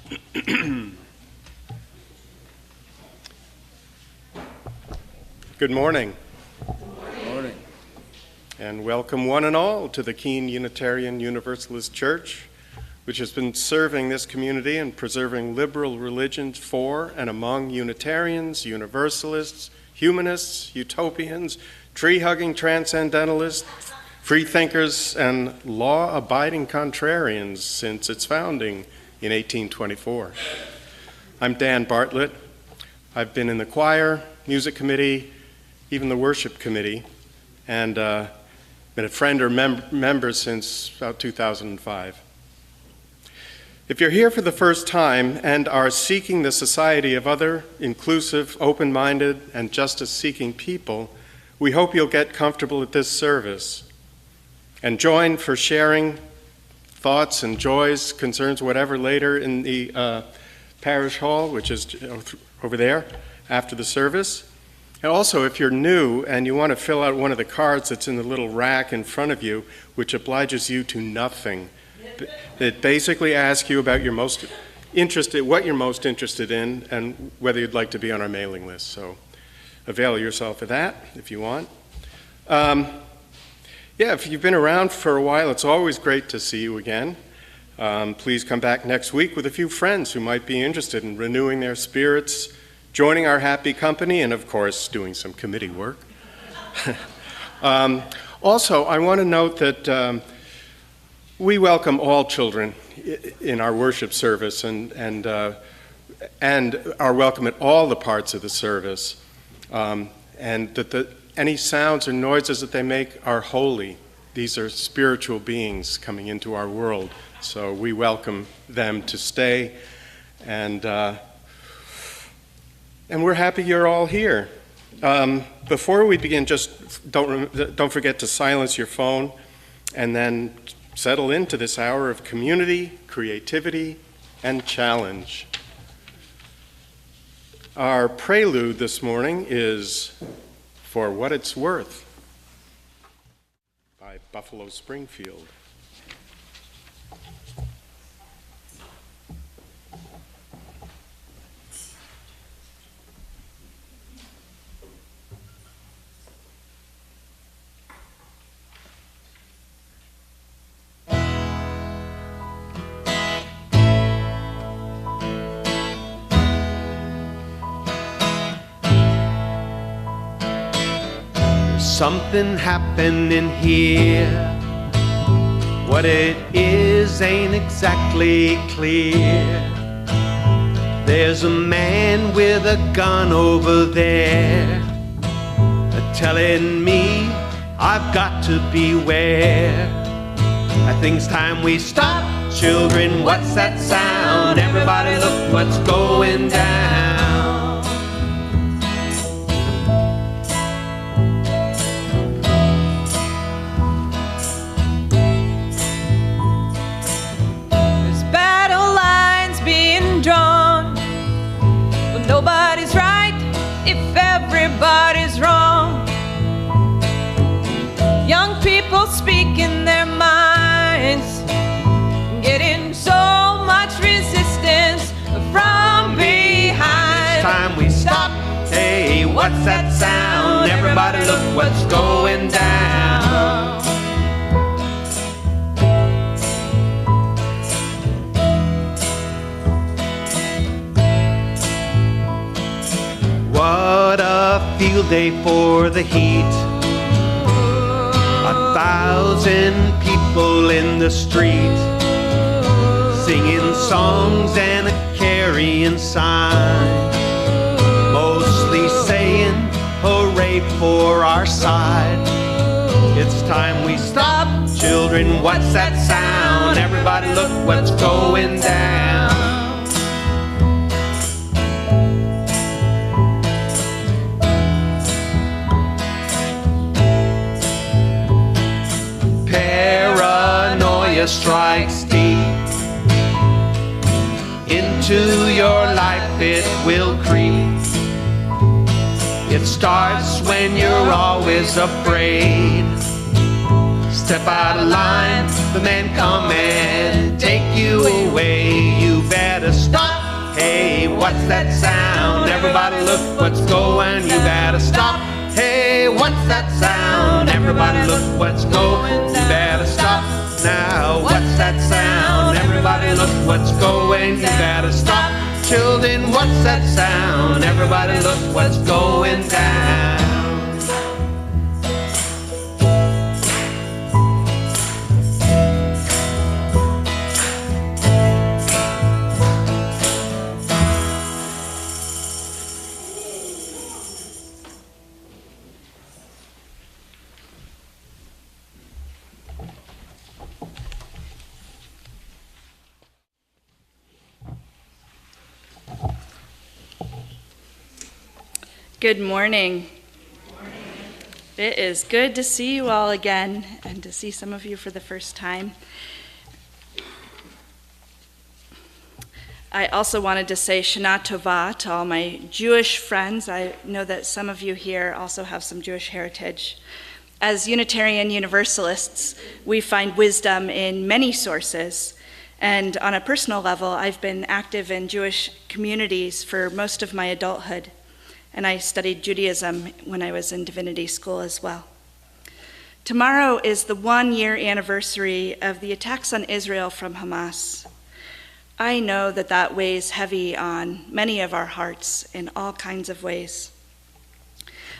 Good morning. Good morning. And welcome one and all to the Keene Unitarian Universalist Church, which has been serving this community and preserving liberal religions for and among Unitarians, Universalists, humanists, utopians, tree-hugging transcendentalists, freethinkers, and law-abiding contrarians since its founding in 1824. I'm Dan Bartlett. I've been in the choir, music committee, even the worship committee, and been a friend or member since about 2005. If you're here for the first time and are seeking the society of other, inclusive, open-minded, and justice-seeking people, we hope you'll get comfortable at this service and join for sharing thoughts and joys, concerns, whatever, later in the parish hall, which is over there after the service. And also, if you're new and you want to fill out one of the cards that's in the little rack in front of you, which obliges you to nothing, it basically asks you about what you're most interested in and whether you'd like to be on our mailing list. So avail yourself of that if you want. If you've been around for a while, it's always great to see you again. Please come back next week with a few friends who might be interested in renewing their spirits, joining our happy company, and of course, doing some committee work. Also, I want to note that we welcome all children in our worship service and are welcome at all the parts of the service, and that any sounds or noises that they make are holy. These are spiritual beings coming into our world, so we welcome them to stay, and we're happy you're all here. Before we begin, just don't forget to silence your phone and then settle into this hour of community, creativity, and challenge. Our prelude this morning is For What It's Worth by Buffalo Springfield. Something happening here. What it is ain't exactly clear. There's a man with a gun over there telling me I've got to beware. I think it's time we stop. Children, what's that sound? Everybody look what's going down. Nobody's right if everybody's wrong. Young people speaking their minds, getting so much resistance from behind. It's time we stop. Hey, what's that sound? Everybody look what's going down. What a field day for the heat. 1,000 people in the street, singing songs and carrying signs, mostly saying hooray for our side. It's time we stop. Children, what's that sound? Everybody look what's going down. Strikes deep into your life, it will creep. It starts when you're always afraid. Step out of line, the men come and take you away. You better stop. Hey, what's that sound? Everybody look what's going, you better stop. Hey, what's that sound? Everybody look what's going, you better stop. Now, what's that sound? Everybody look what's going, you better stop. Children, what's that sound? Everybody look what's going down. Good morning. It is good to see you all again and to see some of you for the first time. I also wanted to say Shana Tova to all my Jewish friends. I know that some of you here also have some Jewish heritage. As Unitarian Universalists, we find wisdom in many sources. And on a personal level, I've been active in Jewish communities for most of my adulthood. And I studied Judaism when I was in divinity school as well. Tomorrow is the 1-year anniversary of the attacks on Israel from Hamas. I know that that weighs heavy on many of our hearts in all kinds of ways.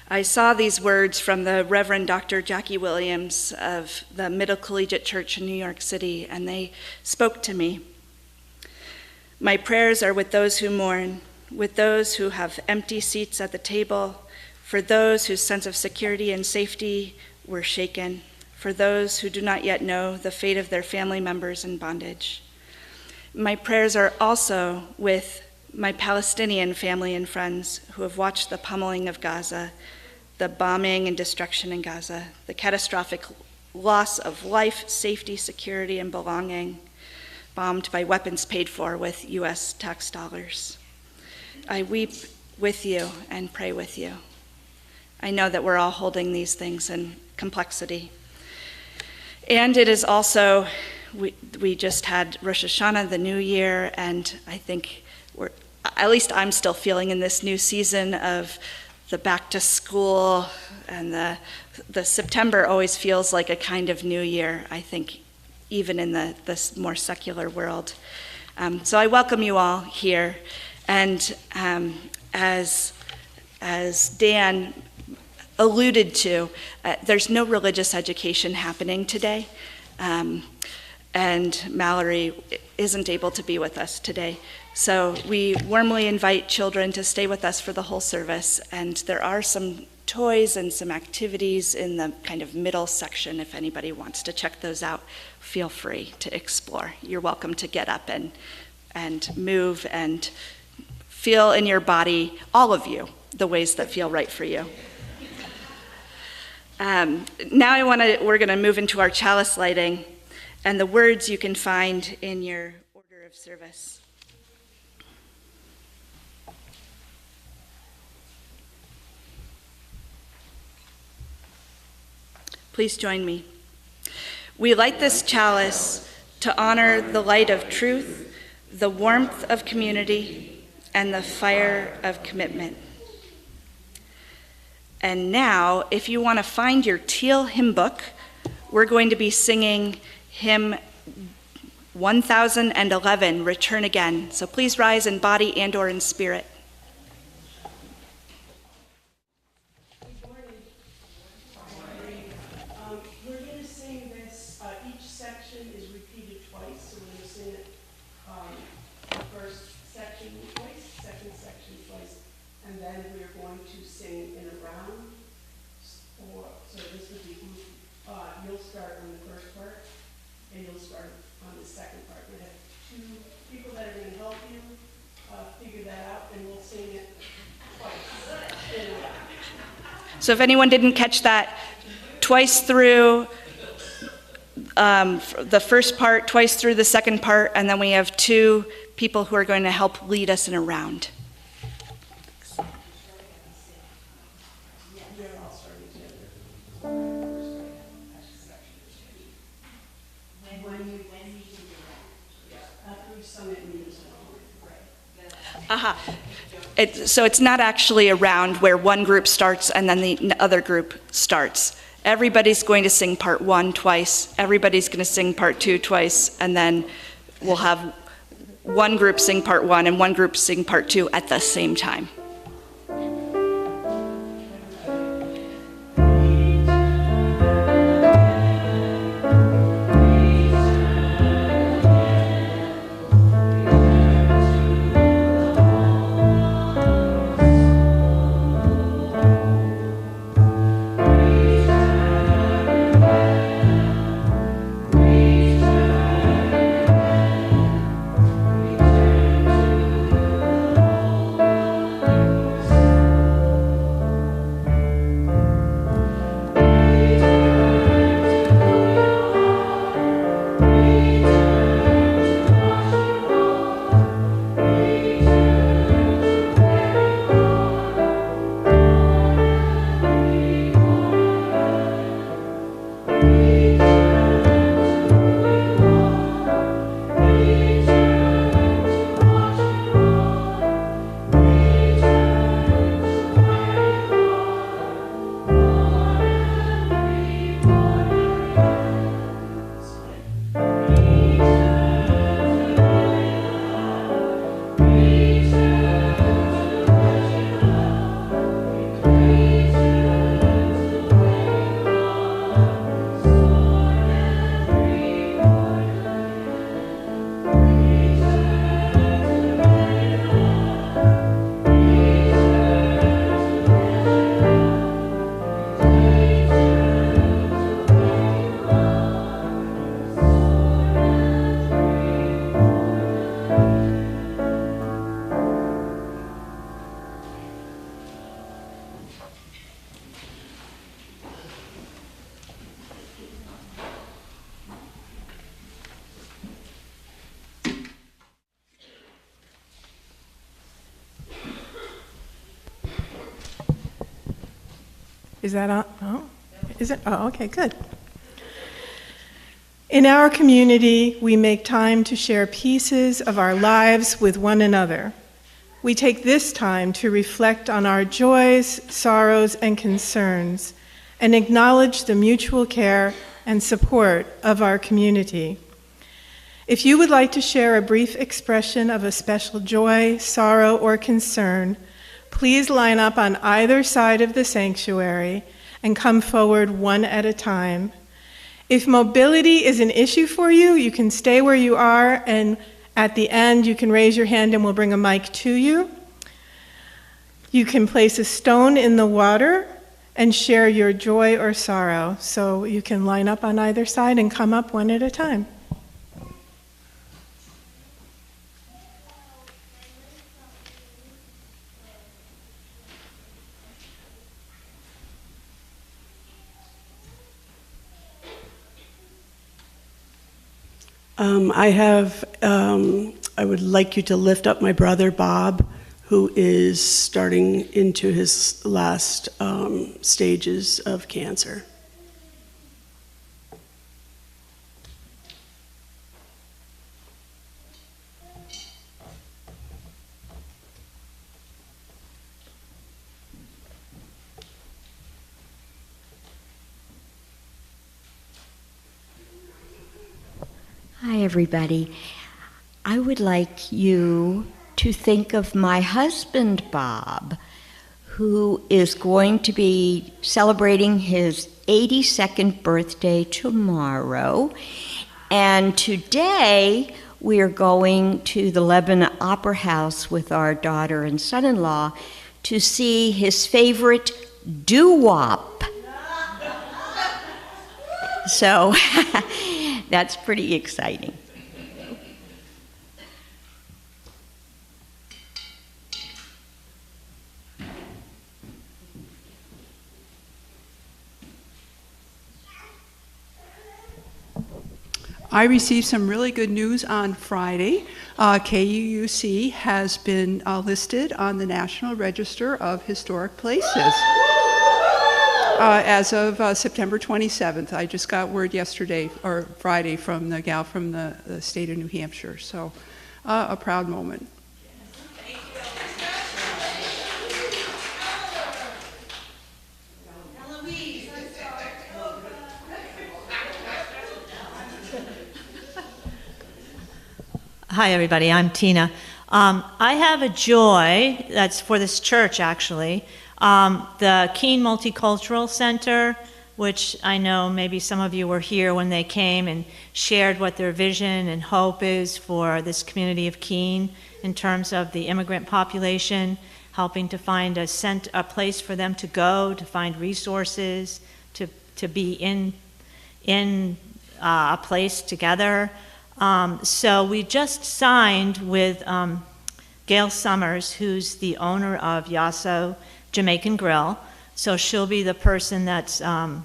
I saw these words from the Reverend Dr. Jackie Williams of the Middle Collegiate Church in New York City, and they spoke to me. My prayers are with those who mourn, with those who have empty seats at the table, for those whose sense of security and safety were shaken, for those who do not yet know the fate of their family members in bondage. My prayers are also with my Palestinian family and friends who have watched the pummeling of Gaza, the bombing and destruction in Gaza, the catastrophic loss of life, safety, security, and belonging, bombed by weapons paid for with US tax dollars. I weep with you and pray with you. I know that we're all holding these things in complexity. And it is also, we just had Rosh Hashanah, the new year, and I think at least I'm still feeling in this new season of the back to school, and the September always feels like a kind of new year, I think, even in this more secular world. So I welcome you all here. And as Dan alluded to, there's no religious education happening today, and Mallory isn't able to be with us today. So we warmly invite children to stay with us for the whole service, and there are some toys and some activities in the kind of middle section. If anybody wants to check those out, feel free to explore. You're welcome to get up and move and feel in your body, all of you, the ways that feel right for you. Now we're going to move into our chalice lighting, and the words you can find in your order of service. Please join me. We light this chalice to honor the light of truth, the warmth of community, and the fire of commitment. And now, if you want to find your teal hymn book, we're going to be singing hymn 1011, Return Again. So please rise in body and or in spirit. We're going to sing this, each section is repeated twice, so we're going to sing it the first section twice, second section twice, and then we're going to sing in a round. So this would be, you'll start on the first part, and you'll start on the second part. We have two people that are going to help you figure that out, and we'll sing it twice in a round. So if anyone didn't catch that, twice through the first part, twice through the second part, and then we have two people who are going to help lead us in a round. So it's not actually a round where one group starts and then the other group starts. Everybody's going to sing part 1 twice, everybody's going to sing part 2 twice, and then we'll have one group sing part 1 and one group sing part 2 at the same time. Is that on? Oh, is it? Oh, okay, good. In our community, we make time to share pieces of our lives with one another. We take this time to reflect on our joys, sorrows, and concerns, and acknowledge the mutual care and support of our community. If you would like to share a brief expression of a special joy, sorrow, or concern, please line up on either side of the sanctuary and come forward one at a time. If mobility is an issue for you, you can stay where you are, and at the end you can raise your hand and we'll bring a mic to you. You can place a stone in the water and share your joy or sorrow. So you can line up on either side and come up one at a time. I would like you to lift up my brother Bob, who is starting into his last stages of cancer. Hi, everybody. I would like you to think of my husband, Bob, who is going to be celebrating his 82nd birthday tomorrow. And today, we are going to the Lebanon Opera House with our daughter and son-in-law to see his favorite doo-wop. So that's pretty exciting. I received some really good news on Friday. KUUC has been listed on the National Register of Historic Places as of September 27th. I just got word yesterday, or Friday, from the gal from the state of New Hampshire. So a proud moment. Hi, everybody. I'm Tina. I have a joy that's for this church, actually. The Keene Multicultural Center, which I know maybe some of you were here when they came and shared what their vision and hope is for this community of Keene in terms of the immigrant population, helping to find a place for them to go, to find resources, to be in a place together. So we just signed with Gail Summers, who's the owner of Yasso Jamaican Grill. So she'll be the person that's, I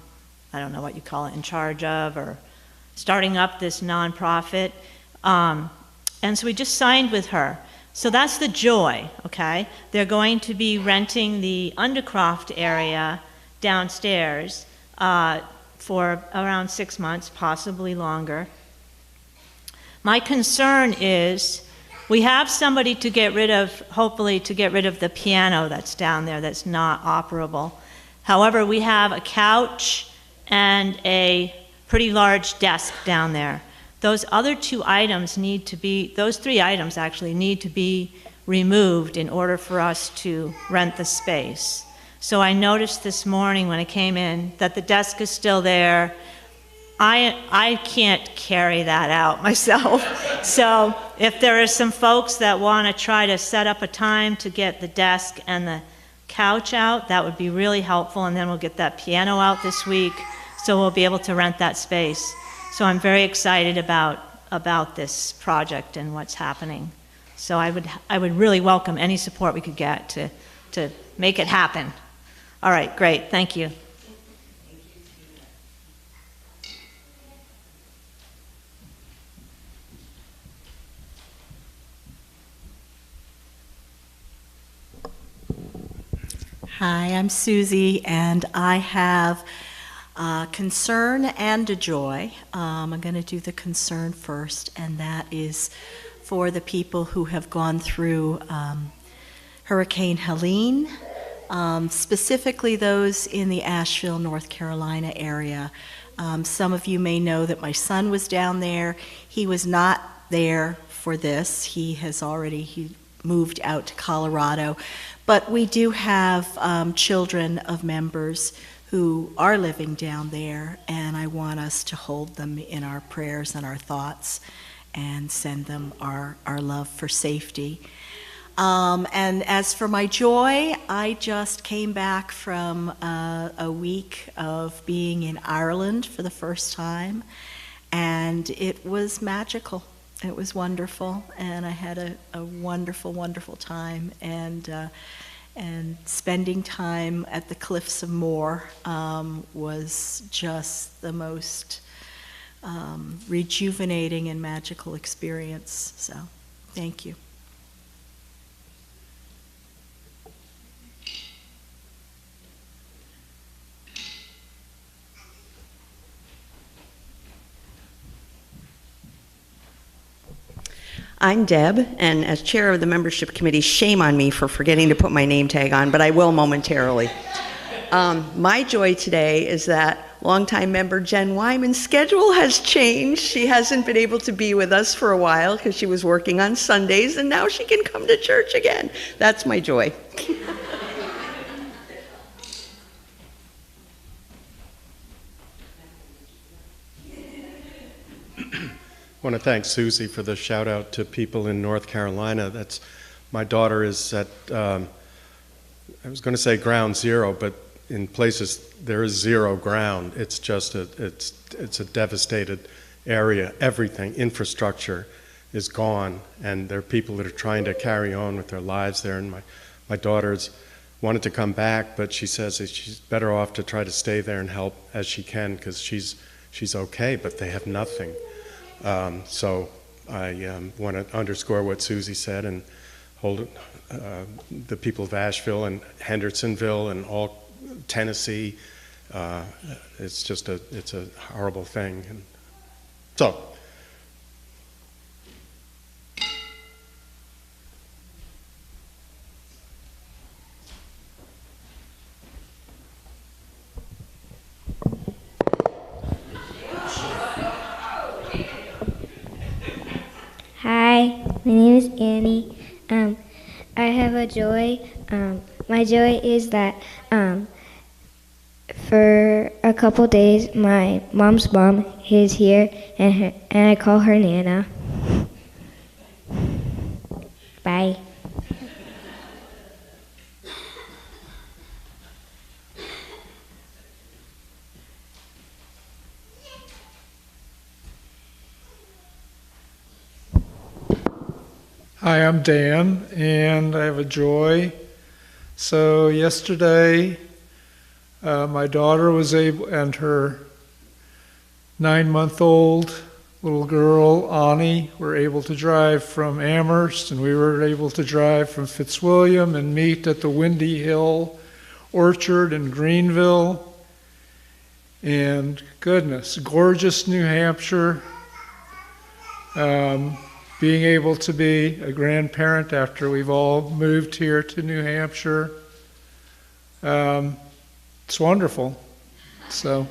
don't know what you call it, in charge of or starting up this nonprofit. And so we just signed with her. So that's the joy, okay? They're going to be renting the Undercroft area downstairs for around 6 months, possibly longer. My concern is we have somebody to get rid of, hopefully to get rid of the piano that's down there that's not operable. However, we have a couch and a pretty large desk down there. Those other two items need to be, those three items actually need to be removed in order for us to rent the space. So I noticed this morning when I came in that the desk is still there. I can't carry that out myself. So if there are some folks that want to try to set up a time to get the desk and the couch out, that would be really helpful, and then we'll get that piano out this week, so we'll be able to rent that space. So I'm very excited about this project and what's happening. So I would really welcome any support we could get to make it happen. All right, great, thank you. Hi, I'm Susie, and I have a concern and a joy. I'm going to do the concern first, and that is for the people who have gone through Hurricane Helene, specifically those in the Asheville, North Carolina area. Some of you may know that my son was down there. He was not there for this. He moved out to Colorado. But we do have children of members who are living down there, and I want us to hold them in our prayers and our thoughts and send them our love for safety. And as for my joy, I just came back from a week of being in Ireland for the first time, and it was magical. It was wonderful, and I had a wonderful, wonderful time, and spending time at the Cliffs of Moher was just the most rejuvenating and magical experience. So, thank you. I'm Deb, and as chair of the membership committee, shame on me for forgetting to put my name tag on, but I will momentarily. My joy today is that longtime member Jen Wyman's schedule has changed. She hasn't been able to be with us for a while because she was working on Sundays, and now she can come to church again. That's my joy. I want to thank Susie for the shout out to people in North Carolina. My daughter is at, I was going to say ground zero, but in places there is zero ground. It's just it's a devastated area. Everything, infrastructure is gone, and there are people that are trying to carry on with their lives there. And my daughter's wanted to come back, but she says that she's better off to try to stay there and help as she can because she's okay, but they have nothing. So I want to underscore what Susie said and hold the people of Asheville and Hendersonville and all Tennessee. It's a horrible thing. And so. Hi, I have a joy. My joy is that for a couple days, my mom's mom is here, and I call her Nana. Bye. Hi, I'm Dan, and I have a joy. So yesterday, my daughter was able, and her 9-month-old little girl, Ani, were able to drive from Amherst, and we were able to drive from Fitzwilliam and meet at the Windy Hill Orchard in Greenville. And goodness, gorgeous New Hampshire. Being able to be a grandparent after we've all moved here to New Hampshire. It's wonderful. So.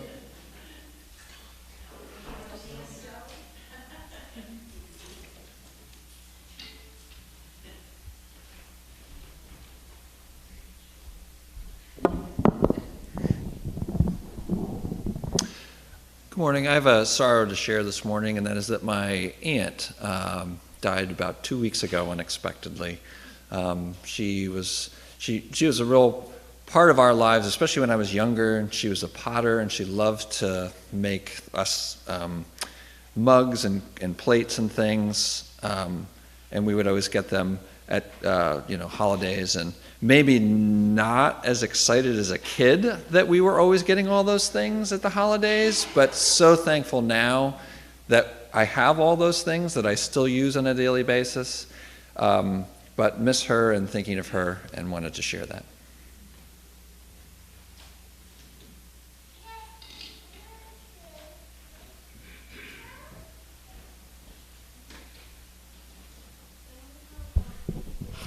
Good morning. I have a sorrow to share this morning, and that is that my aunt died about 2 weeks ago unexpectedly. She was a real part of our lives, especially when I was younger. And she was a potter, and she loved to make us mugs and plates and things. And we would always get them at holidays, and maybe not as excited as a kid that we were always getting all those things at the holidays, but so thankful now that I have all those things that I still use on a daily basis. But miss her and thinking of her, and wanted to share that.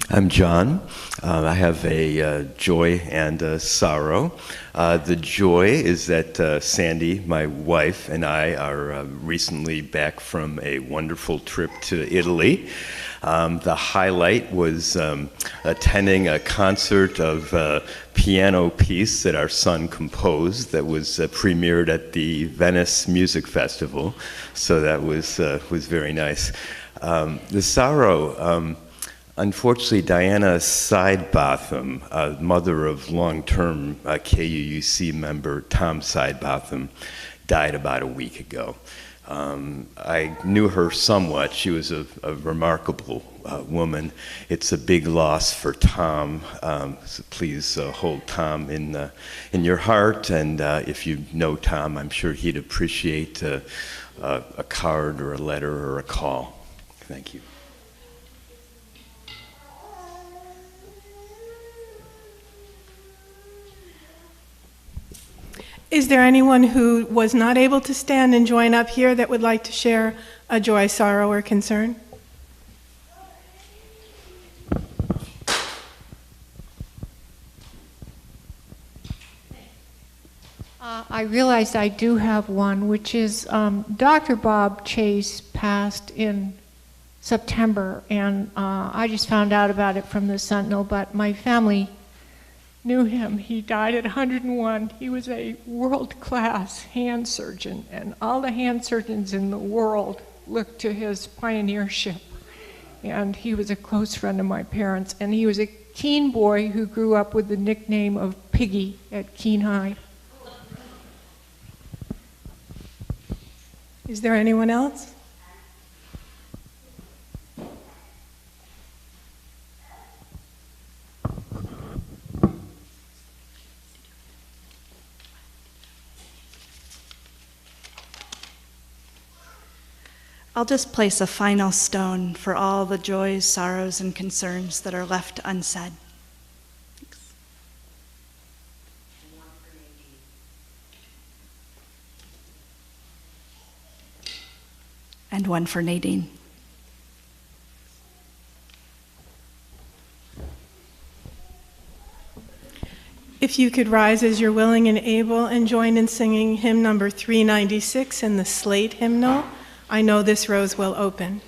I'm John. I have a joy and a sorrow. The joy is that Sandy, my wife, and I are recently back from a wonderful trip to Italy. The highlight was attending a concert of a piano piece that our son composed that was premiered at the Venice Music Festival. So that was very nice. The sorrow. Unfortunately, Diana Sidebotham, mother of long-term KUUC member Tom Sidebotham, died about a week ago. I knew her somewhat. She was a remarkable woman. It's a big loss for Tom, so please hold Tom in your heart. And if you know Tom, I'm sure he'd appreciate a card or a letter or a call. Thank you. Is there anyone who was not able to stand and join up here that would like to share a joy, sorrow, or concern? I realized I do have one, which is Dr. Bob Chase passed in September, and I just found out about it from the Sentinel, but my family knew him. He died at 101. He was a world-class hand surgeon, and all the hand surgeons in the world looked to his pioneership. And he was a close friend of my parents, and he was a Keene boy who grew up with the nickname of Piggy at Keene High. Is there anyone else? I'll just place a final stone for all the joys, sorrows, and concerns that are left unsaid. Thanks. And one for Nadine. If you could rise as you're willing and able and join in singing hymn number 396 in the Slate hymnal, I Know This Rose Will Open.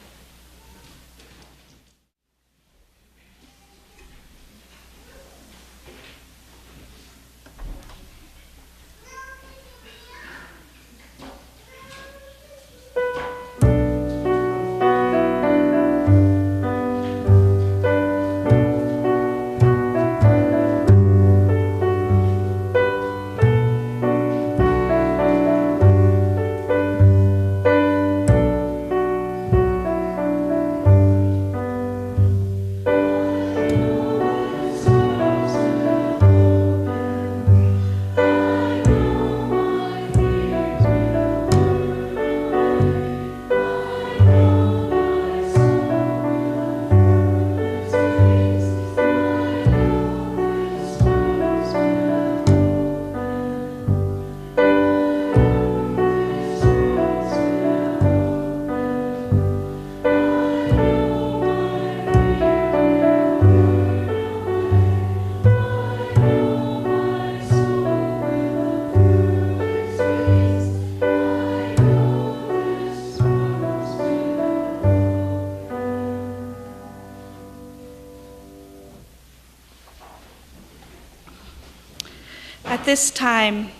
At this time,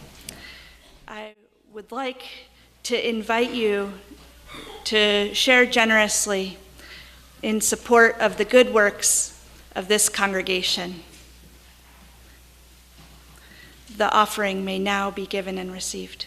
I would like to invite you to share generously in support of the good works of this congregation. The offering may now be given and received.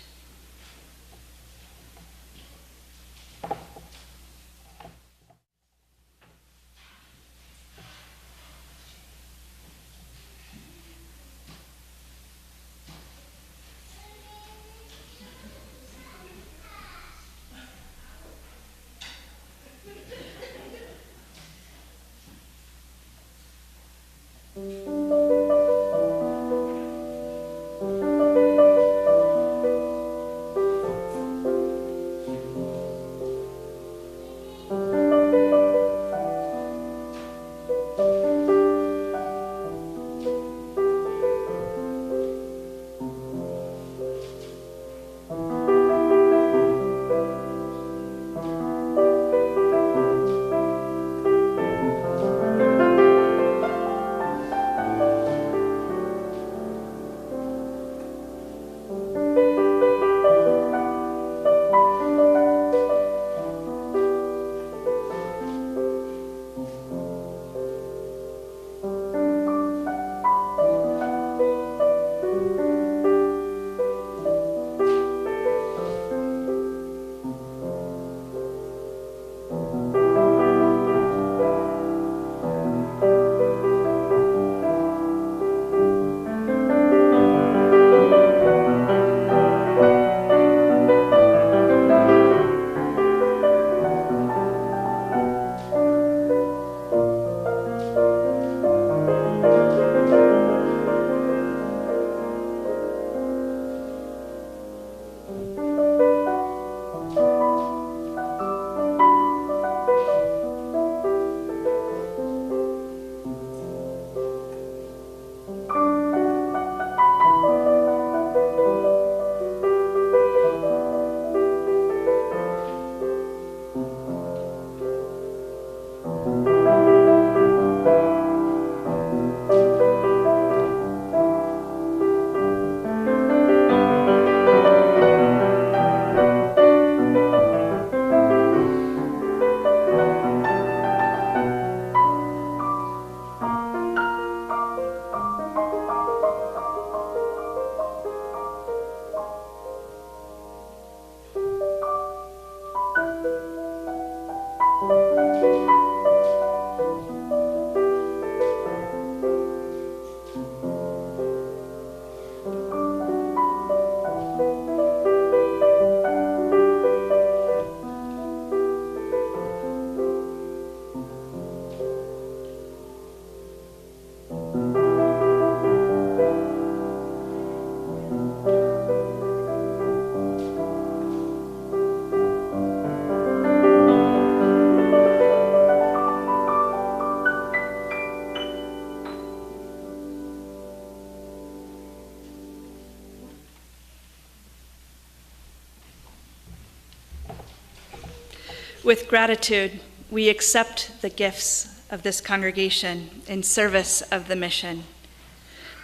With gratitude, we accept the gifts of this congregation in service of the mission.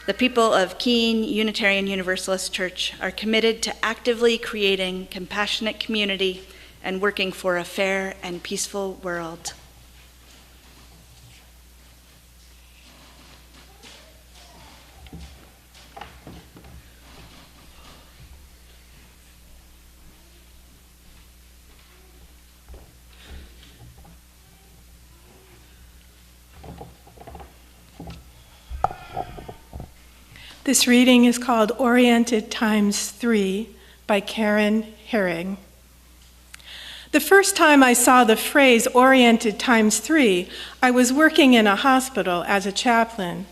The people of Keene Unitarian Universalist Church are committed to actively creating compassionate community and working for a fair and peaceful world. This reading is called Oriented ×3 by Karen Herring. The first time I saw the phrase oriented ×3, I was working in a hospital as a chaplain.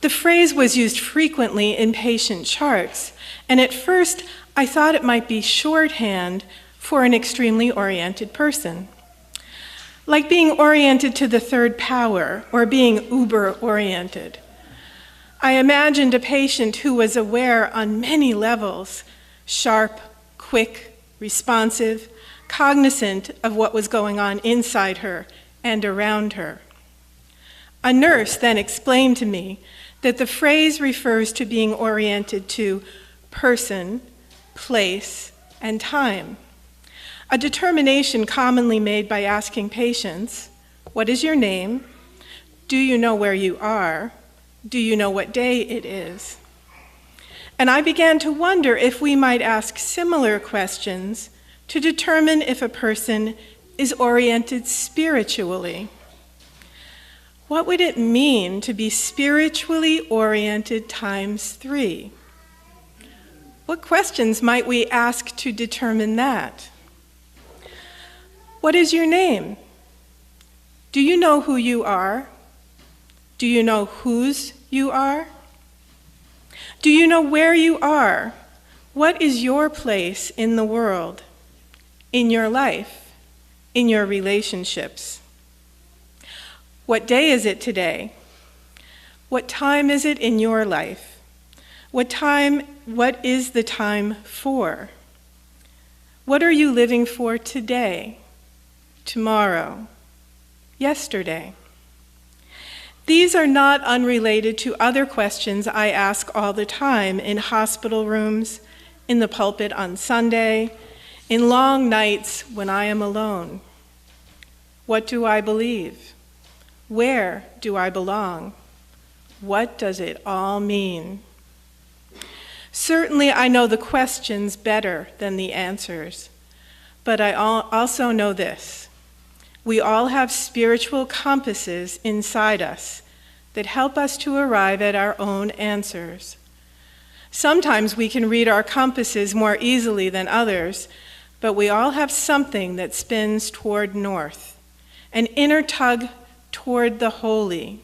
The phrase was used frequently in patient charts, and at first I thought it might be shorthand for an extremely oriented person. Like being oriented to the third power or being uber-oriented. I imagined a patient who was aware on many levels, sharp, quick, responsive, cognizant of what was going on inside her and around her. A nurse then explained to me that the phrase refers to being oriented to person, place, and time. A determination commonly made by asking patients, "What is your name? Do you know where you are? Do you know what day it is?" And I began to wonder if we might ask similar questions to determine if a person is oriented spiritually. What would it mean to be spiritually oriented times 3? What questions might we ask to determine that? What is your name? Do you know who you are? Do you know whose you are? Do you know where you are? What is your place in the world, in your life, in your relationships? What day is it today? What time is it in your life? What is the time for? What are you living for today, tomorrow, yesterday? These are not unrelated to other questions I ask all the time in hospital rooms, in the pulpit on Sunday, in long nights when I am alone. What do I believe? Where do I belong? What does it all mean? Certainly I know the questions better than the answers, but I also know this. We all have spiritual compasses inside us that help us to arrive at our own answers. Sometimes we can read our compasses more easily than others, but we all have something that spins toward north, an inner tug toward the holy.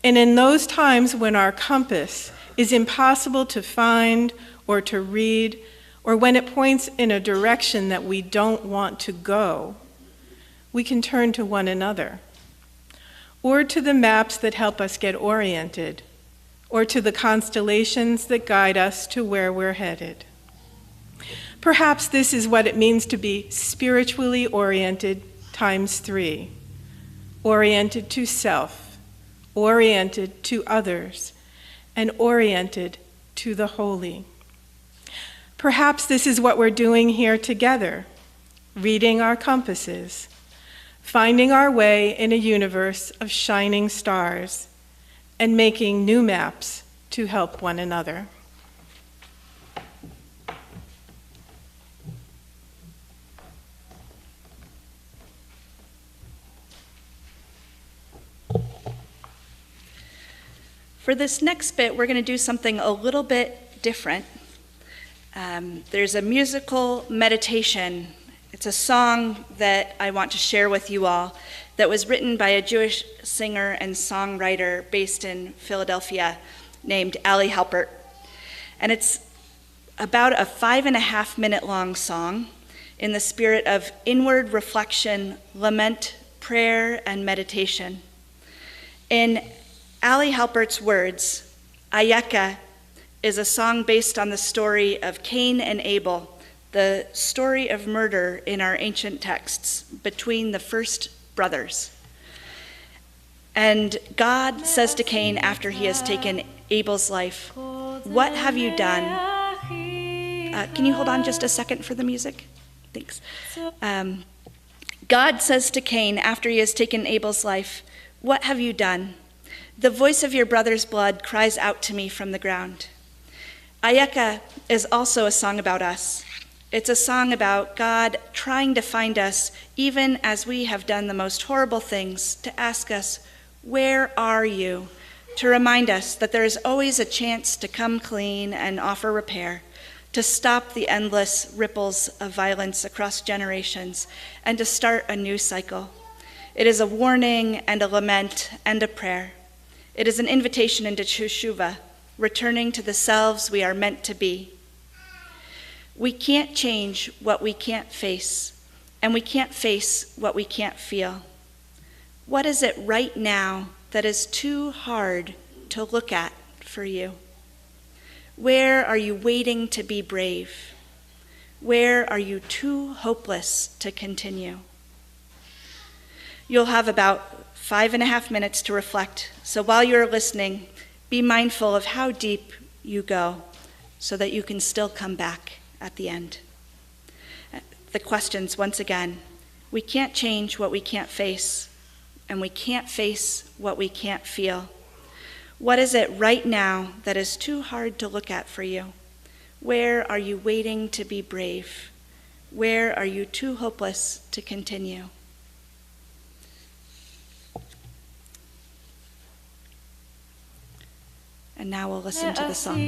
And in those times when our compass is impossible to find or to read, or when it points in a direction that we don't want to go, we can turn to one another, or to the maps that help us get oriented, or to the constellations that guide us to where we're headed. Perhaps this is what it means to be spiritually oriented times 3, oriented to self, oriented to others, and oriented to the holy. Perhaps this is what we're doing here together, reading our compasses, finding our way in a universe of shining stars, and making new maps to help one another. For this next bit, we're going to do something a little bit different. There's a musical meditation. It's a song that I want to share with you all that was written by a Jewish singer and songwriter based in Philadelphia named Ali Halpert. And it's about a 5.5-minute long song in the spirit of inward reflection, lament, prayer, and meditation. In Ali Halpert's words, Ayeka is a song based on the story of Cain and Abel, the story of murder in our ancient texts between the first brothers. And God says to Cain after he has taken Abel's life, "What have you done?" Can you hold on just a second for the music? Thanks. God says to Cain after he has taken Abel's life, "What have you done? The voice of your brother's blood cries out to me from the ground." Ayeka is also a song about us. It's a song about God trying to find us even as we have done the most horrible things, to ask us, "Where are you?" To remind us that there is always a chance to come clean and offer repair, to stop the endless ripples of violence across generations, and to start a new cycle. It is a warning and a lament and a prayer. It is an invitation into teshuvah, returning to the selves we are meant to be. We can't change what we can't face, and we can't face what we can't feel. What is it right now that is too hard to look at for you? Where are you waiting to be brave? Where are you too hopeless to continue? You'll have about 5.5 minutes to reflect, so while you're listening, Be mindful of how deep you go so that you can still come back at the end. The questions, once again, we can't change what we can't face, and we can't face what we can't feel. What is it right now that is too hard to look at for you? Where are you waiting to be brave? Where are you too hopeless to continue? And now we'll listen to the song.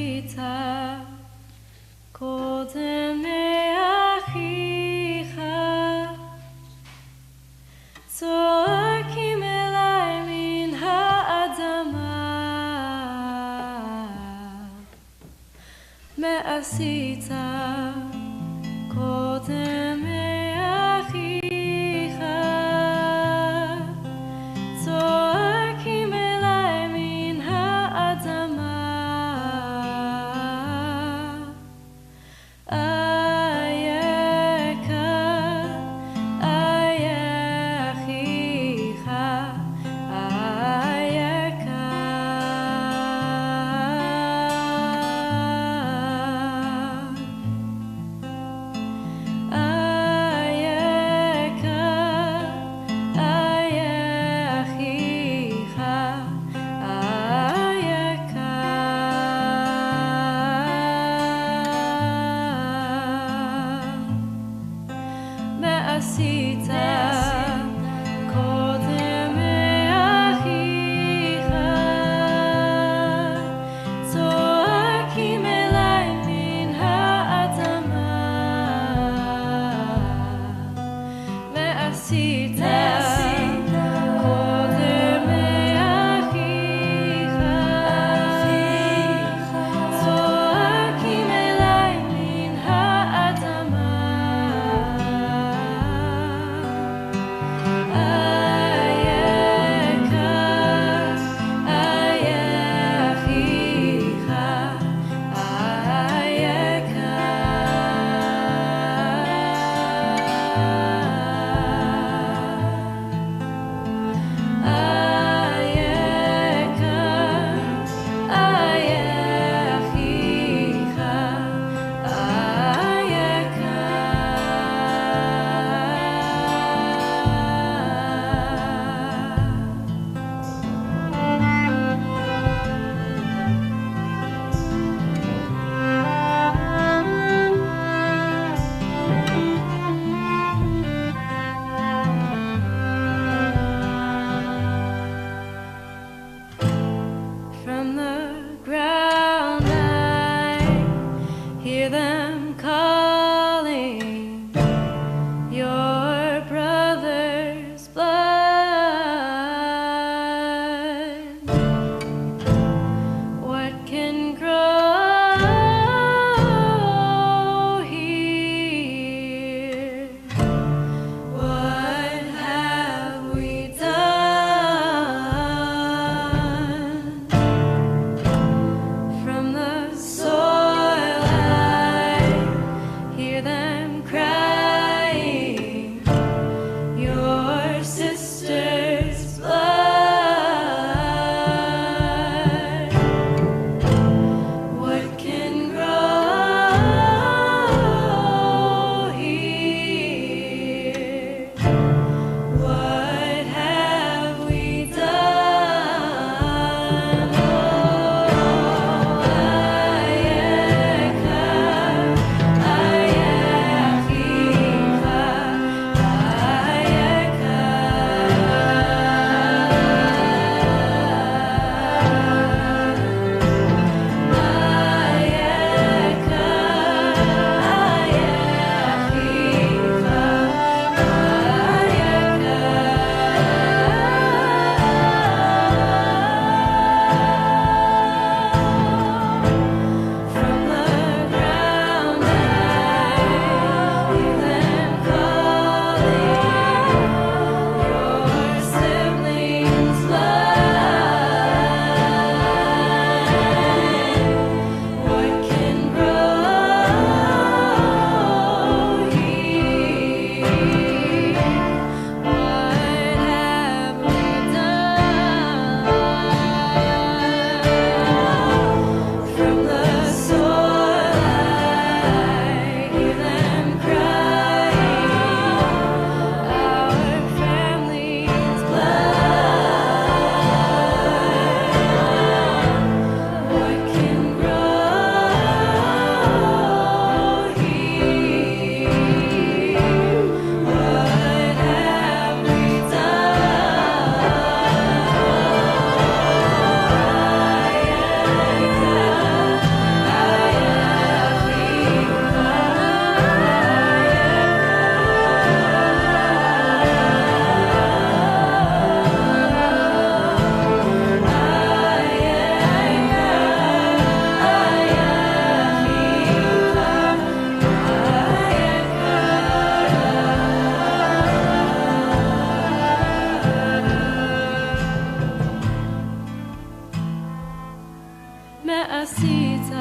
עשית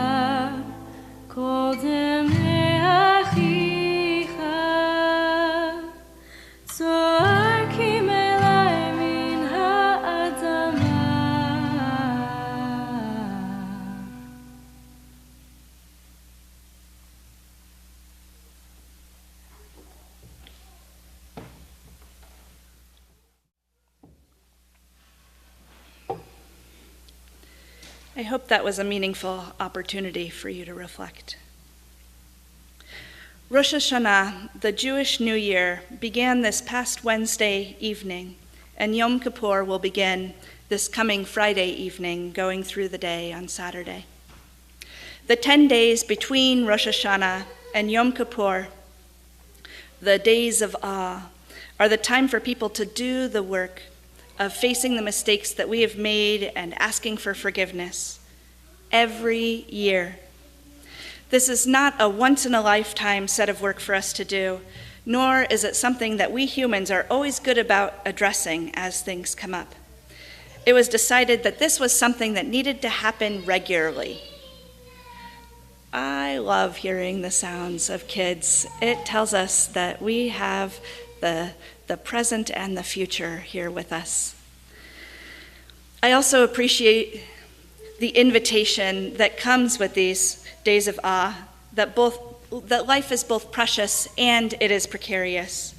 קודם לאחיך, צועקים אליי מן האדמה. I hope that was a meaningful opportunity for you to reflect. Rosh Hashanah, the Jewish New Year, began this past Wednesday evening, and Yom Kippur will begin this coming Friday evening, going through the day on Saturday. The 10 days between Rosh Hashanah and Yom Kippur, the days of awe, are the time for people to do the work of facing the mistakes that we have made and asking for forgiveness every year. This is not a once-in-a-lifetime set of work for us to do, nor is it something that we humans are always good about addressing as things come up. It was decided that this was something that needed to happen regularly. I love hearing the sounds of kids. It tells us that we have the present and the future here with us. I also appreciate the invitation that comes with these days of awe, that life is both precious and it is precarious.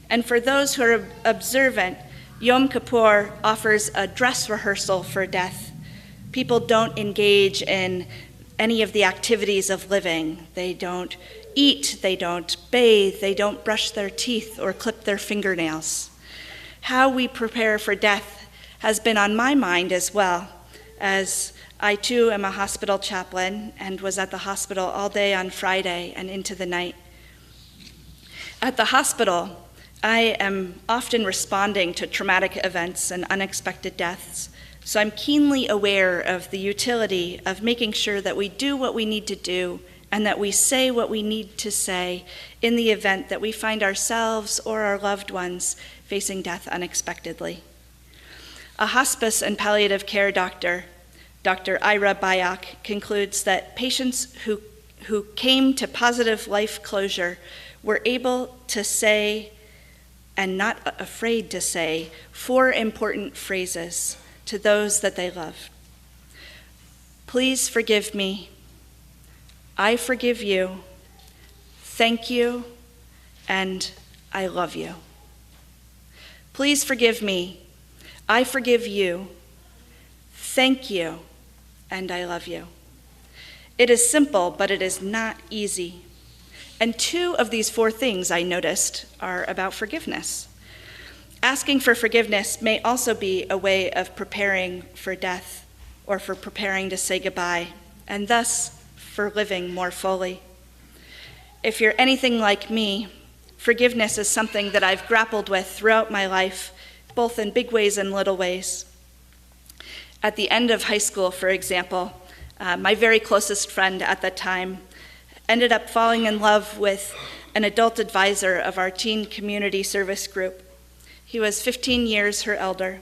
And for those who are observant, Yom Kippur offers a dress rehearsal for death. People don't engage in any of the activities of living. They don't eat, they don't bathe, they don't brush their teeth or clip their fingernails. How we prepare for death has been on my mind as well, as I too am a hospital chaplain and was at the hospital all day on Friday and into the night. At the hospital, I am often responding to traumatic events and unexpected deaths, so I'm keenly aware of the utility of making sure that we do what we need to do and that we say what we need to say in the event that we find ourselves or our loved ones facing death unexpectedly. A hospice and palliative care doctor, Dr. Ira Bayak, concludes that patients who came to positive life closure were able to say, and not afraid to say, 4 important phrases to those that they love. Please forgive me. I forgive you, thank you, and I love you. Please forgive me, I forgive you, thank you, and I love you. It is simple, but it is not easy. And 2 of these 4 things I noticed are about forgiveness. Asking for forgiveness may also be a way of preparing for death or for preparing to say goodbye, and thus for living more fully. If you're anything like me, forgiveness is something that I've grappled with throughout my life, both in big ways and little ways. At the end of high school, for example, my very closest friend at the time ended up falling in love with an adult advisor of our teen community service group. He was 15 years her elder.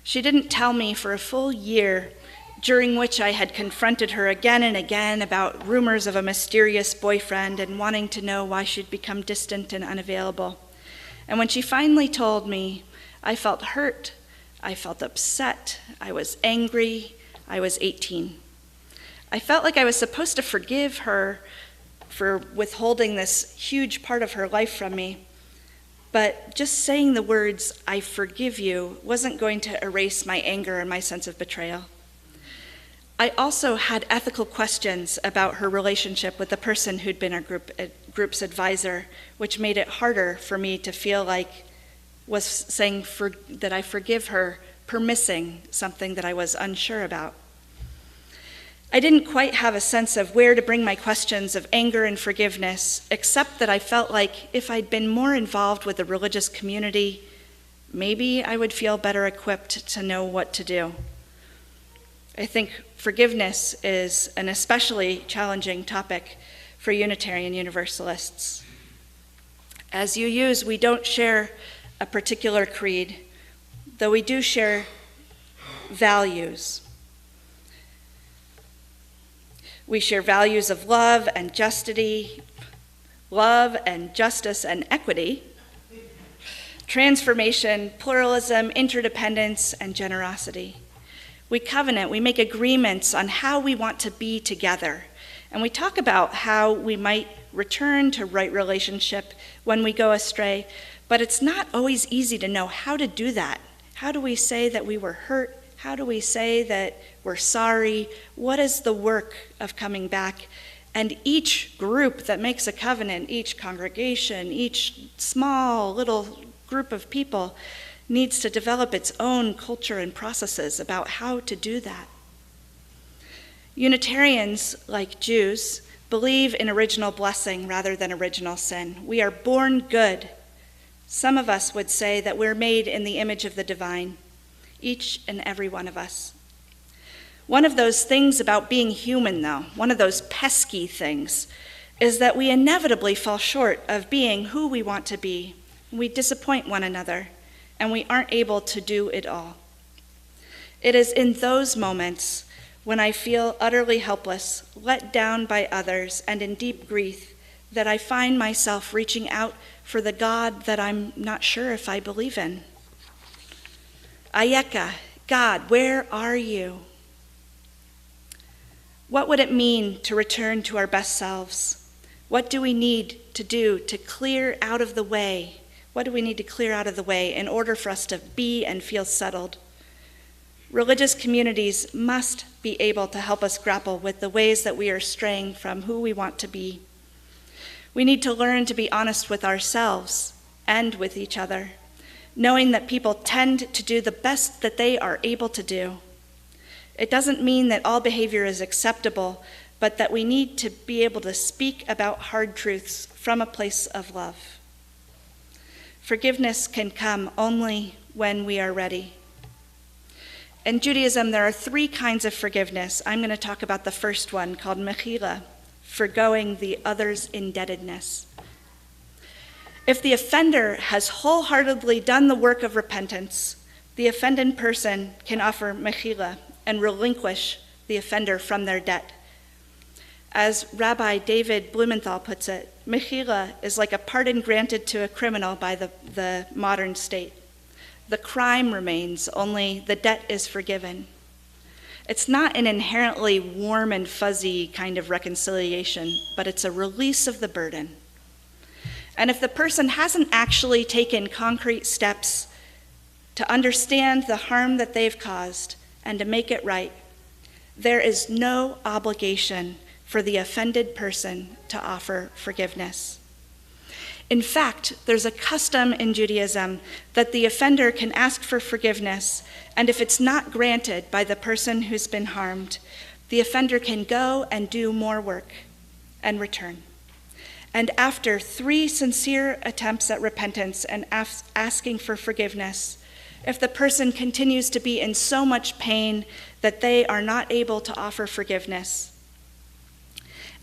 She didn't tell me for a full year, during which I had confronted her again and again about rumors of a mysterious boyfriend and wanting to know why she'd become distant and unavailable. And when she finally told me, I felt hurt, I felt upset, I was angry, I was 18. I felt like I was supposed to forgive her for withholding this huge part of her life from me. But just saying the words, I forgive you, wasn't going to erase my anger and my sense of betrayal. I also had ethical questions about her relationship with the person who'd been our group's advisor, which made it harder for me to feel like was saying that I forgive her permissing something that I was unsure about. I didn't quite have a sense of where to bring my questions of anger and forgiveness, except that I felt like if I'd been more involved with the religious community, maybe I would feel better equipped to know what to do. I think forgiveness is an especially challenging topic for Unitarian Universalists. As UUs, we don't share a particular creed, though we do share values. We share values of love and justice and equity, transformation, pluralism, interdependence, and generosity. We covenant, we make agreements on how we want to be together, and we talk about how we might return to right relationship when we go astray, but it's not always easy to know how to do that. How do we say that we were hurt? How do we say that we're sorry? What is the work of coming back? And each group that makes a covenant, each congregation, each small little group of people needs to develop its own culture and processes about how to do that. Unitarians, like Jews, believe in original blessing rather than original sin. We are born good. Some of us would say that we're made in the image of the divine, each and every one of us. One of those things about being human, though, one of those pesky things, is that we inevitably fall short of being who we want to be. We disappoint one another, and we aren't able to do it all. It is in those moments when I feel utterly helpless, let down by others, and in deep grief, that I find myself reaching out for the God that I'm not sure if I believe in. Ayeka, God, where are you? What would it mean to return to our best selves? What do we need to do to clear out of the way? What do we need to clear out of the way in order for us to be and feel settled? Religious communities must be able to help us grapple with the ways that we are straying from who we want to be. We need to learn to be honest with ourselves and with each other, knowing that people tend to do the best that they are able to do. It doesn't mean that all behavior is acceptable, but that we need to be able to speak about hard truths from a place of love. Forgiveness can come only when we are ready. In Judaism, there are 3 kinds of forgiveness. I'm going to talk about the first one, called mechila, forgoing the other's indebtedness. If the offender has wholeheartedly done the work of repentance, the offended person can offer mechila and relinquish the offender from their debt. As Rabbi David Blumenthal puts it, mechila is like a pardon granted to a criminal by the modern state. The crime remains, only the debt is forgiven. It's not an inherently warm and fuzzy kind of reconciliation, but it's a release of the burden. And if the person hasn't actually taken concrete steps to understand the harm that they've caused and to make it right, there is no obligation for the offended person to offer forgiveness. In fact, there's a custom in Judaism that the offender can ask for forgiveness, and if it's not granted by the person who's been harmed, the offender can go and do more work and return. And after 3 sincere attempts at repentance and asking for forgiveness, if the person continues to be in so much pain that they are not able to offer forgiveness,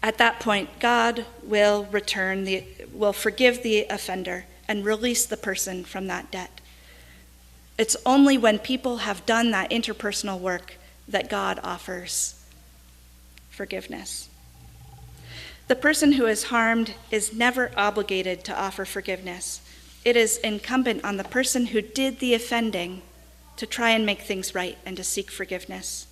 at that point, God will forgive the offender and release the person from that debt. It's only when people have done that interpersonal work that God offers forgiveness. The person who is harmed is never obligated to offer forgiveness. It is incumbent on the person who did the offending to try and make things right and to seek forgiveness.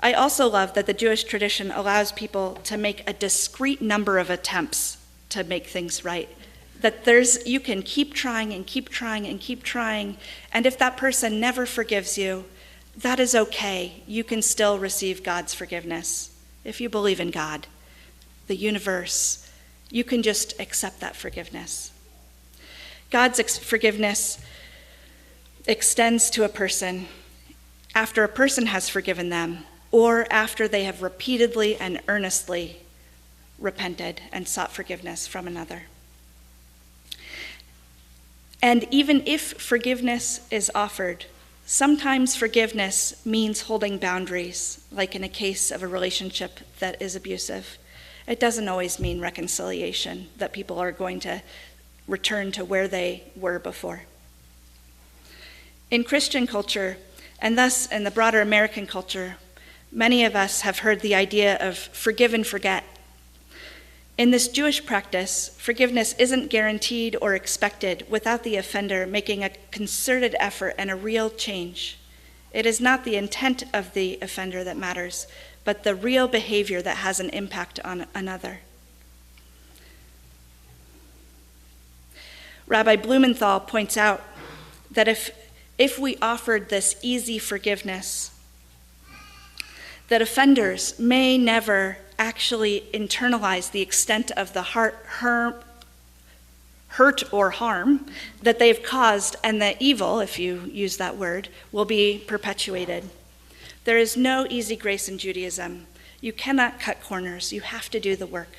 I also love that the Jewish tradition allows people to make a discrete number of attempts to make things right. That you can keep trying and keep trying and keep trying, and if that person never forgives you, that is okay. You can still receive God's forgiveness. If you believe in God, the universe, you can just accept that forgiveness. God's forgiveness extends to a person after a person has forgiven them, or after they have repeatedly and earnestly repented and sought forgiveness from another. And even if forgiveness is offered, sometimes forgiveness means holding boundaries, like in a case of a relationship that is abusive. It doesn't always mean reconciliation, that people are going to return to where they were before. In Christian culture, and thus in the broader American culture, Many of us have heard the idea of forgive and forget. In this Jewish practice, forgiveness isn't guaranteed or expected without the offender making a concerted effort and a real change. It is not the intent of the offender that matters, but the real behavior that has an impact on another. Rabbi Blumenthal points out that if we offered this easy forgiveness, that offenders may never actually internalize the extent of the hurt or harm that they've caused, and the evil, if you use that word, will be perpetuated. There is no easy grace in Judaism. You cannot cut corners. You have to do the work.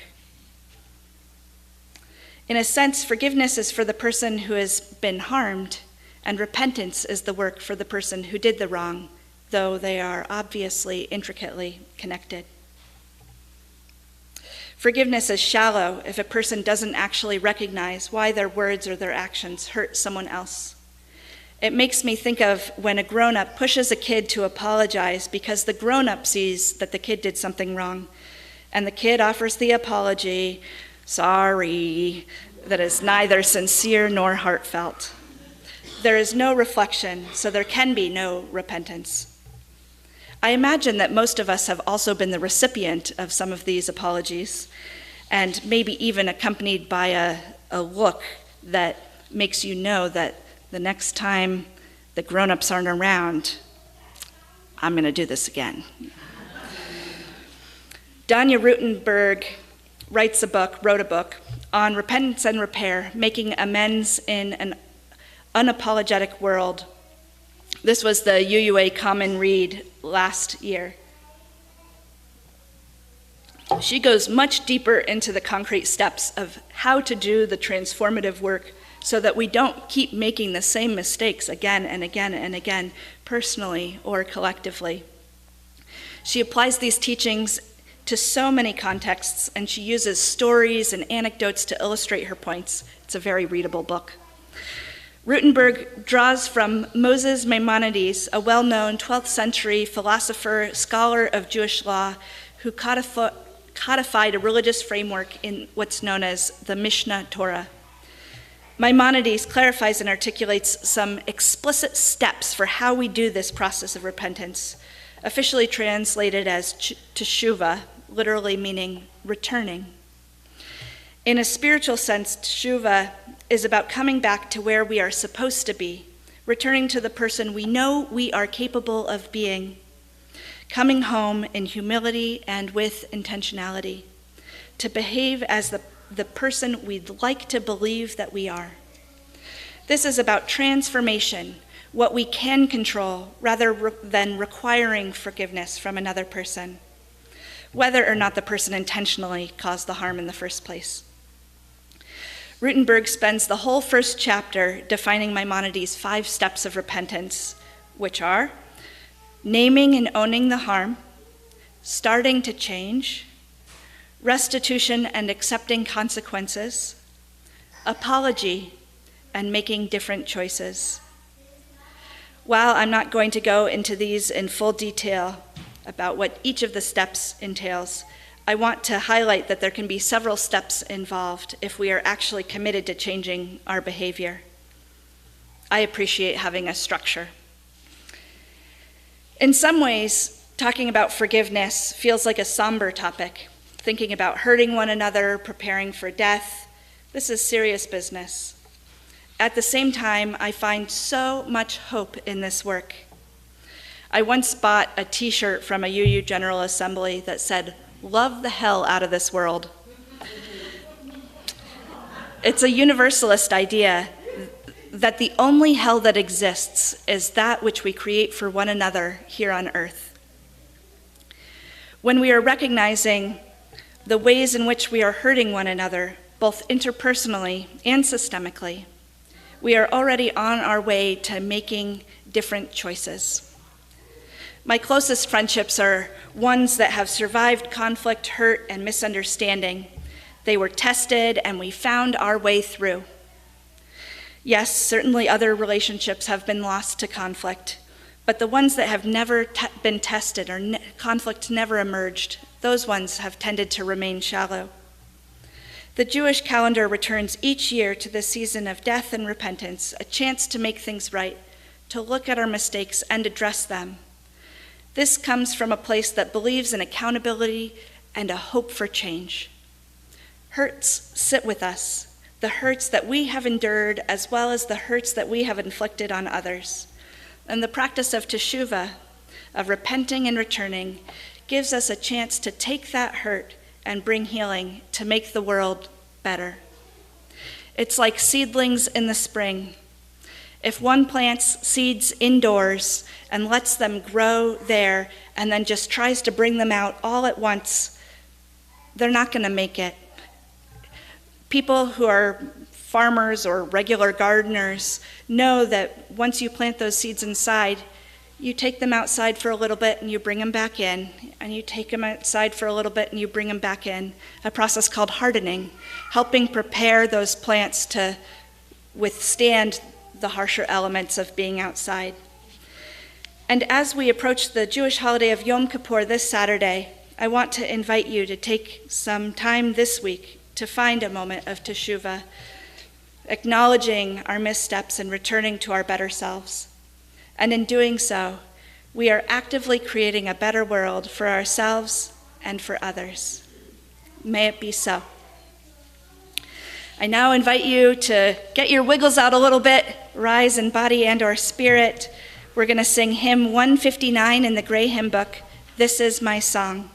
In a sense, forgiveness is for the person who has been harmed, and repentance is the work for the person who did the wrong, though they are obviously intricately connected. Forgiveness is shallow if a person doesn't actually recognize why their words or their actions hurt someone else. It makes me think of when a grown-up pushes a kid to apologize because the grown-up sees that the kid did something wrong, and the kid offers the apology, sorry, that is neither sincere nor heartfelt. There is no reflection, so there can be no repentance. I imagine that most of us have also been the recipient of some of these apologies, and maybe even accompanied by a look that makes you know that the next time the grown-ups aren't around, I'm going to do this again. Danya Rutenberg wrote a book on repentance and repair, making amends in an unapologetic world. This was the UUA Common Read last year. She goes much deeper into the concrete steps of how to do the transformative work so that we don't keep making the same mistakes again and again and again, personally or collectively. She applies these teachings to so many contexts, and she uses stories and anecdotes to illustrate her points. It's a very readable book. Rutenberg draws from Moses Maimonides, a well-known 12th century philosopher, scholar of Jewish law, who codified a religious framework in what's known as the Mishnah Torah. Maimonides clarifies and articulates some explicit steps for how we do this process of repentance, officially translated as teshuvah, literally meaning returning. In a spiritual sense, teshuvah is about coming back to where we are supposed to be, returning to the person we know we are capable of being, coming home in humility and with intentionality, to behave as the person we'd like to believe that we are. This is about transformation, what we can control, rather than requiring forgiveness from another person, whether or not the person intentionally caused the harm in the first place. Rutenberg spends the whole first chapter defining Maimonides' 5 steps of repentance, which are naming and owning the harm, starting to change, restitution and accepting consequences, apology, and making different choices. While I'm not going to go into these in full detail about what each of the steps entails, I want to highlight that there can be several steps involved if we are actually committed to changing our behavior. I appreciate having a structure. In some ways, talking about forgiveness feels like a somber topic, thinking about hurting one another, preparing for death. This is serious business. At the same time, I find so much hope in this work. I once bought a t-shirt from a UU General Assembly that said, "Love the hell out of this world." It's a universalist idea that the only hell that exists is that which we create for one another here on earth. When we are recognizing the ways in which we are hurting one another, both interpersonally and systemically, we are already on our way to making different choices. My closest friendships are ones that have survived conflict, hurt, and misunderstanding. They were tested, and we found our way through. Yes, certainly other relationships have been lost to conflict, But the ones that have never been tested or conflict never emerged, those ones have tended to remain shallow. The Jewish calendar returns each year to the season of death and repentance, a chance to make things right, to look at our mistakes and address them. This comes from a place that believes in accountability and a hope for change. Hurts sit with us, the hurts that we have endured as well as the hurts that we have inflicted on others. And the practice of teshuvah, of repenting and returning, gives us a chance to take that hurt and bring healing to make the world better. It's like seedlings in the spring. If one plants seeds indoors and lets them grow there and then just tries to bring them out all at once, they're not going to make it. People who are farmers or regular gardeners know that once you plant those seeds inside, you take them outside for a little bit and you bring them back in, and you take them outside for a little bit and you bring them back in, a process called hardening, helping prepare those plants to withstand the harsher elements of being outside. And as we approach the Jewish holiday of Yom Kippur this Saturday, I want to invite you to take some time this week to find a moment of teshuvah, acknowledging our missteps and returning to our better selves. And in doing so, we are actively creating a better world for ourselves and for others. May it be so. I now invite you to get your wiggles out a little bit, rise in body and or spirit. We're going to sing hymn 159 in the Gray Hymn Book, This Is My Song.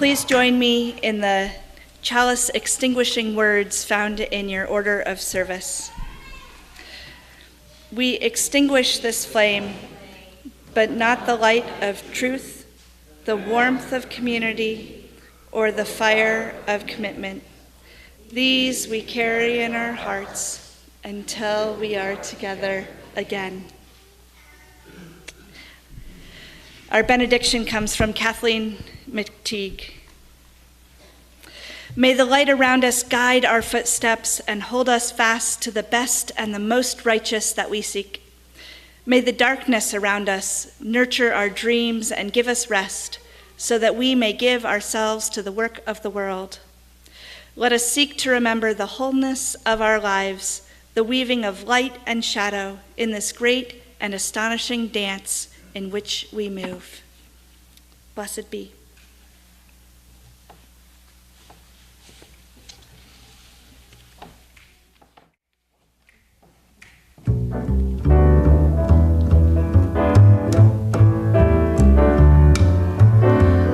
Please join me in the chalice extinguishing words found in your order of service. We extinguish this flame, but not the light of truth, the warmth of community, or the fire of commitment. These we carry in our hearts until we are together again. Our benediction comes from Kathleen McTeague. May the light around us guide our footsteps and hold us fast to the best and the most righteous that we seek. May the darkness around us nurture our dreams and give us rest, so that we may give ourselves to the work of the world. Let us seek to remember the wholeness of our lives, the weaving of light and shadow in this great and astonishing dance in which we move. Blessed be.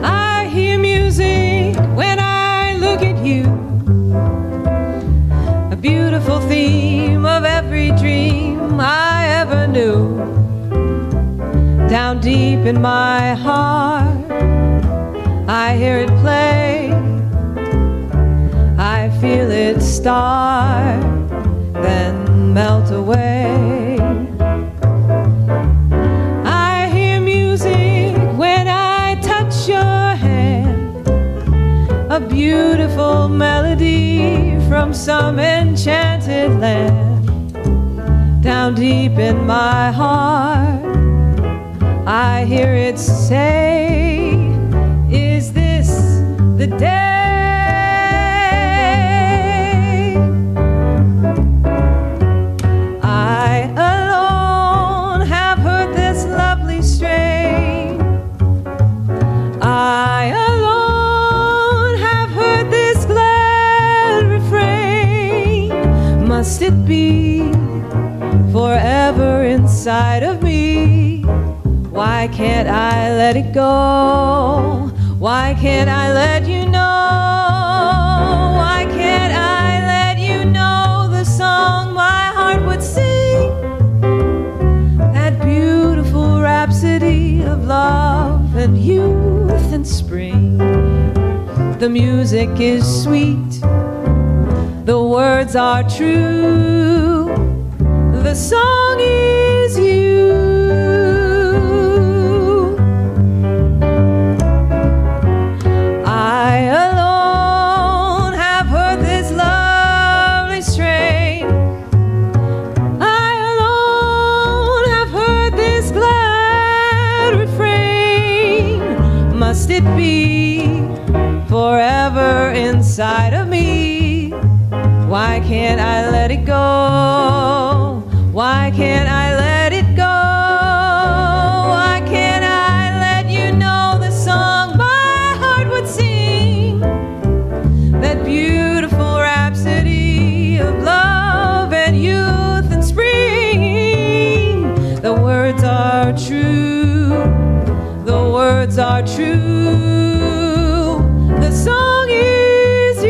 I hear music when I look at you, a beautiful theme of every dream I ever knew. Down deep in my heart, I hear it play. I feel it start, then melt away. I hear music when I touch your hand, a beautiful melody from some enchanted land. Down deep in my heart, I hear it say, is this the day? I alone have heard this lovely strain. I alone have heard this glad refrain. Must it be forever inside of me? Why can't I let it go? Why can't I let you know? Why can't I let you know the song my heart would sing? That beautiful rhapsody of love and youth and spring. The music is sweet, the words are true, the song is you. I alone have heard this lovely strain. I alone have heard this glad refrain. Must it be forever inside of me? Why can't I let it go? Why can't I let it go? Why can't I let you know the song my heart would sing? That beautiful rhapsody of love and youth and spring. The words are true, the words are true, the song is you.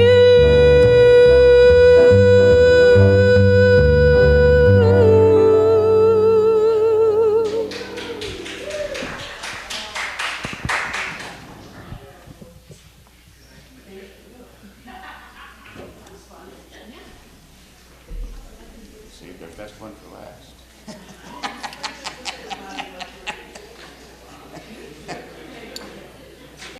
Save the best one for last.